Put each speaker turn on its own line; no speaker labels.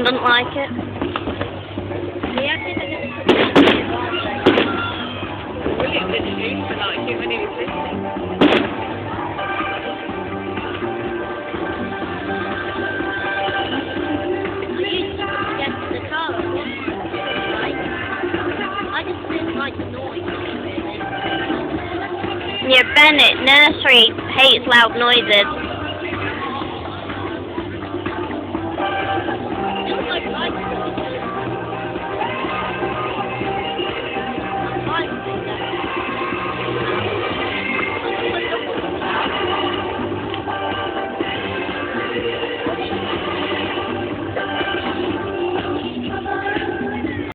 John doesn't like it.
William didn't used to like it when he was listening.
Yeah, Bennett, nursery hates loud noises.